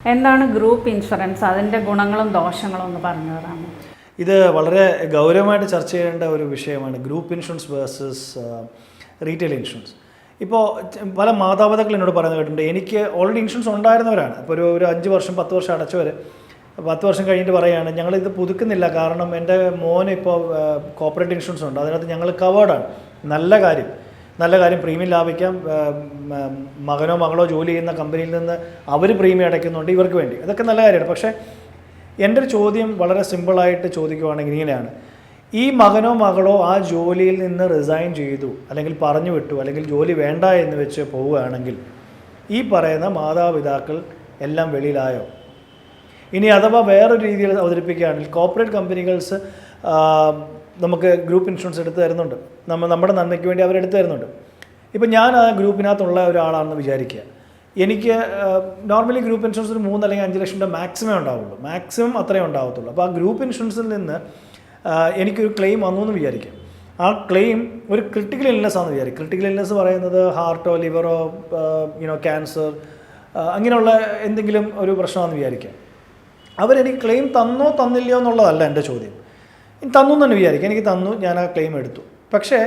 എന്താണ് group insurance? അതിൻ്റെ ഗുണങ്ങളും ദോഷങ്ങളും ഒന്ന് പറഞ്ഞു തരാമോ? ഇത് വളരെ ഗൗരവമായിട്ട് ചർച്ച ചെയ്യേണ്ട ഒരു വിഷയമാണ് group insurance versus retail insurance. ഇപ്പോൾ പല മാതാപിതാക്കൾ എന്നോട് പറയുന്നത് കേട്ടിട്ടുണ്ട്, എനിക്ക് ഓൾറെഡി ഇൻഷുറൻസ് ഉണ്ടായിരുന്നവരാണ്. ഇപ്പോൾ ഒരു 5 വർഷം 10 വർഷം അടച്ചവർ 10 വർഷം കഴിഞ്ഞിട്ട് പറയുകയാണ് ഞങ്ങളിത് പുതുക്കുന്നില്ല, കാരണം എൻ്റെ മോന് ഇപ്പോൾ കോർപ്പറേറ്റ് ഇൻഷുറൻസ് ഉണ്ട്, അതിനകത്ത് ഞങ്ങൾ കവേർഡാണ്. നല്ല കാര്യം, പ്രീമിയം ലാഭിക്കാം. മകനോ മകളോ ജോലി ചെയ്യുന്ന കമ്പനിയിൽ നിന്ന് അവർ പ്രീമിയം അടയ്ക്കുന്നുണ്ട് ഇവർക്ക് വേണ്ടി, അതൊക്കെ നല്ല കാര്യമാണ്. പക്ഷേ എൻ്റെ ഒരു ചോദ്യം വളരെ സിമ്പിളായിട്ട് ചോദിക്കുവാണെങ്കിൽ ഇങ്ങനെയാണ്: ഈ മകനോ മകളോ ആ ജോലിയിൽ നിന്ന് റിസൈൻ ചെയ്തു, അല്ലെങ്കിൽ പറഞ്ഞു വിട്ടു, അല്ലെങ്കിൽ ജോലി വേണ്ട എന്ന് വെച്ച് പോവുകയാണെങ്കിൽ ഈ പറയുന്ന മാതാപിതാക്കൾ എല്ലാം വെളിയിലായോ? ഇനി അഥവാ വേറൊരു രീതിയിൽ അവതരിപ്പിക്കുകയാണെങ്കിൽ കോർപ്പറേറ്റ് കമ്പനികൾസ് നമുക്ക് ഗ്രൂപ്പ് ഇൻഷുറൻസ് എടുത്ത് തരുന്നുണ്ട്, നമ്മുടെ നന്മയ്ക്ക് വേണ്ടി അവരെടുത്ത് തരുന്നുണ്ട്. ഇപ്പം ഞാൻ ആ ഗ്രൂപ്പിനകത്തുള്ള ഒരാളാണെന്ന് വിചാരിക്കുക. എനിക്ക് നോർമലി ഗ്രൂപ്പ് ഇൻഷുറൻസ് ഒരു 3 അല്ലെങ്കിൽ 5 ലക്ഷം രൂപ മാക്സിമം ഉണ്ടാവുള്ളൂ, മാക്സിമം അത്രയും ഉണ്ടാവത്തുള്ളൂ. അപ്പോൾ ആ ഗ്രൂപ്പ് ഇൻഷുറൻസിൽ നിന്ന് എനിക്കൊരു ക്ലെയിം വന്നു എന്ന് വിചാരിക്കാം. ആ ക്ലെയിം ഒരു ക്രിട്ടിക്കൽ ഇൽനെസ് ആണെന്ന് വിചാരിക്കും. ക്രിട്ടിക്കൽ ഇൽനെസ് പറയുന്നത് ഹാർട്ടോ ലിവറോ ക്യാൻസർ അങ്ങനെയുള്ള എന്തെങ്കിലും ഒരു പ്രശ്നമാണെന്ന് വിചാരിക്കാം. അവരെനിക്ക് ക്ലെയിം തന്നോ തന്നില്ലയോ എന്നുള്ളതല്ല എൻ്റെ ചോദ്യം. തന്നു എന്ന് തന്നെ വിചാരിക്കാം, എനിക്ക് തന്നു, ഞാൻ ആ ക്ലെയിം എടുത്തു. പക്ഷേ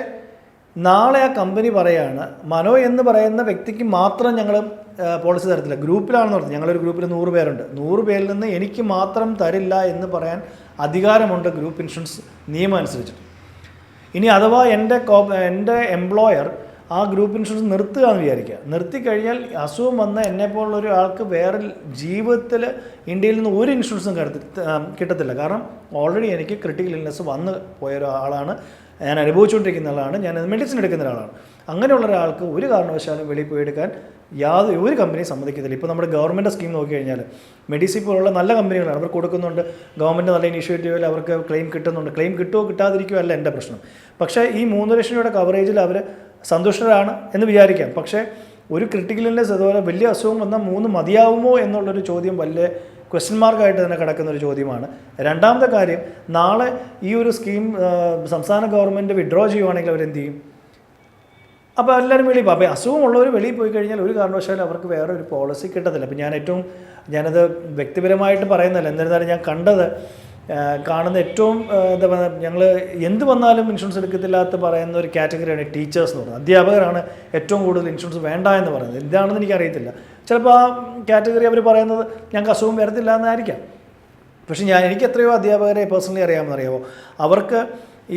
നാളെ ആ കമ്പനി പറയുകയാണ് മനോ എന്ന് പറയുന്ന വ്യക്തിക്ക് മാത്രം ഞങ്ങൾ പോളിസി തരത്തില്ല, ഗ്രൂപ്പിലാണെന്ന് പറഞ്ഞത്. ഞങ്ങളൊരു ഗ്രൂപ്പിൽ 100 പേരുണ്ട്, 100 പേരിൽ നിന്ന് എനിക്ക് മാത്രം തരില്ല എന്ന് പറയാൻ അധികാരമുണ്ട് ഗ്രൂപ്പ് ഇൻഷുറൻസ് നിയമം അനുസരിച്ചിട്ട്. ഇനി അഥവാ എൻ്റെ എംപ്ലോയർ ആ ഗ്രൂപ്പ് ഇൻഷുറൻസ് നിർത്തുക എന്ന് വിചാരിക്കുക. നിർത്തിക്കഴിഞ്ഞാൽ അസുഖം വന്ന എന്നെപ്പോലുള്ള ഒരാൾക്ക് വേറെ ജീവിതത്തിൽ ഇന്ത്യയിൽ നിന്ന് ഒരു ഇൻഷുറൻസും കിട്ടത്തില്ല. കാരണം ഓൾറെഡി എനിക്ക് ക്രിട്ടിക്കൽ ഇൽനെസ് വന്ന് പോയ ഒരാളാണ്, ഞാൻ അനുഭവിച്ചുകൊണ്ടിരിക്കുന്ന ആളാണ്, ഞാൻ മെഡിസിൻ എടുക്കുന്ന ഒരാളാണ്. അങ്ങനെയുള്ള ഒരാൾക്ക് ഒരു കാരണവശാലും വെളിയിൽ പോയി എടുക്കാൻ ഒരു കമ്പനിയും സമ്മതിക്കത്തില്ല. ഇപ്പോൾ നമ്മുടെ ഗവൺമെൻറ് സ്കീം നോക്കിക്കഴിഞ്ഞാൽ മെഡിസിൻ പോലുള്ള നല്ല കമ്പനികളാണ്, അവർ കൊടുക്കുന്നുണ്ട്. ഗവൺമെൻറ് നല്ല ഇനീഷ്യേറ്റീവിൽ അവർക്ക് ക്ലെയിം കിട്ടുന്നുണ്ട്. ക്ലെയിം കിട്ടുമോ കിട്ടാതിരിക്കുമോ അല്ല എൻ്റെ പ്രശ്നം. പക്ഷേ ഈ 3 ലക്ഷം രൂപയുടെ കവറേജിൽ അവർ സന്തുഷ്ടരാണ് എന്ന് വിചാരിക്കാം. പക്ഷേ ഒരു ക്രിട്ടിക്കൽ ഇൽനെസ് അതുപോലെ വലിയ അസുഖം വന്നാൽ 3 മതിയാവുമോ എന്നുള്ളൊരു ചോദ്യം വലിയ ക്വസ്റ്റ്യൻ മാർക്കായിട്ട് തന്നെ കിടക്കുന്ന ഒരു ചോദ്യമാണ്. രണ്ടാമത്തെ കാര്യം, നാളെ ഈ ഒരു സ്കീം സംസ്ഥാന ഗവൺമെൻറ് വിഡ്രോ ചെയ്യുവാണെങ്കിൽ അവരെന്ത് ചെയ്യും? അപ്പോൾ എല്ലാവരും വെളിയിൽ പോകും. അപ്പോൾ അസുഖമുള്ളവർ വെളിയിൽ പോയി കഴിഞ്ഞാൽ ഒരു കാരണവശാലും അവർക്ക് വേറെ ഒരു പോളിസി കിട്ടത്തില്ല. അപ്പോൾ ഞാനത് വ്യക്തിപരമായിട്ട് പറയുന്നില്ല, എന്നിരുന്നാലും ഞാൻ കാണുന്ന ഏറ്റവും എന്താ പറയുക, ഞങ്ങൾ എന്ത് വന്നാലും ഇൻഷുറൻസ് എടുക്കത്തില്ലാത്ത പറയുന്ന ഒരു കാറ്റഗറിയാണ് ടീച്ചേഴ്സ് എന്ന് പറയുന്നത്. അധ്യാപകരാണ് ഏറ്റവും കൂടുതൽ ഇൻഷുറൻസ് വേണ്ട എന്ന് പറയുന്നത്. എന്താണെന്ന് എനിക്കറിയത്തില്ല. ചിലപ്പോൾ ആ കാറ്റഗറി അവർ പറയുന്നത് ഞങ്ങൾക്ക് അസുഖം വരത്തില്ല എന്നായിരിക്കാം. പക്ഷേ എനിക്ക് എത്രയോ അധ്യാപകരെ പേഴ്സണലി അറിയാമോ, അവർക്ക്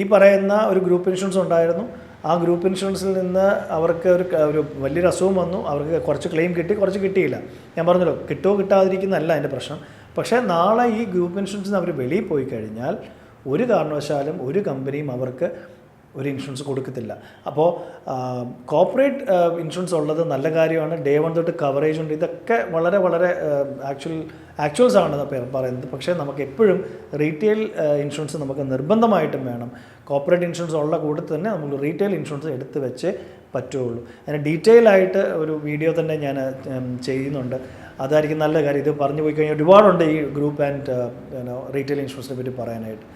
ഈ പറയുന്ന ഒരു ഗ്രൂപ്പ് ഇൻഷുറൻസ് ഉണ്ടായിരുന്നു. ആ ഗ്രൂപ്പ് ഇൻഷുറൻസിൽ നിന്ന് അവർക്ക് ഒരു വലിയൊരു അസുഖം വന്നു, അവർക്ക് കുറച്ച് ക്ലെയിം കിട്ടി, കുറച്ച് കിട്ടിയില്ല. ഞാൻ പറഞ്ഞല്ലോ, കിട്ടുമോ കിട്ടാതിരിക്കുന്നതല്ല എൻ്റെ പ്രശ്നം. പക്ഷേ നാളെ ഈ ഗ്രൂപ്പ് ഇൻഷുറൻസിന് അവർ വെളിയിൽ പോയി കഴിഞ്ഞാൽ ഒരു കാരണവശാലും ഒരു കമ്പനിയും അവർക്ക് ഒരു ഇൻഷുറൻസ് കൊടുക്കത്തില്ല. അപ്പോൾ കോർപ്പറേറ്റ് ഇൻഷുറൻസ് ഉള്ളത് നല്ല കാര്യമാണ്. ഡേ 1 തൊട്ട് കവറേജ് ഉണ്ട്. ഇതൊക്കെ വളരെ വളരെ ആക്ച്വൽസ് ആണ് പറയുന്നത്. പക്ഷേ നമുക്ക് എപ്പോഴും റീറ്റെയിൽ ഇൻഷുറൻസ് നമുക്ക് നിർബന്ധമായിട്ടും വേണം. കോർപ്പറേറ്റ് ഇൻഷുറൻസ് ഉള്ള കൂട്ടത്തിൽ തന്നെ നമ്മൾ റീറ്റെയിൽ ഇൻഷുറൻസ് എടുത്ത് വെച്ചേ പറ്റുള്ളൂ. അതിന് ഡീറ്റെയിൽ ആയിട്ട് ഒരു വീഡിയോ തന്നെ ഞാൻ ചെയ്യുന്നുണ്ട്, അതായിരിക്കും നല്ല കാര്യം. ഇത് പറഞ്ഞു പോയി കഴിഞ്ഞാൽ ഒരുപാടുണ്ട് ഈ ഗ്രൂപ്പ് ആൻഡ് റീറ്റെയിൽ ഇൻഷുറൻസിനെ പറ്റി പറയാനായിട്ട്.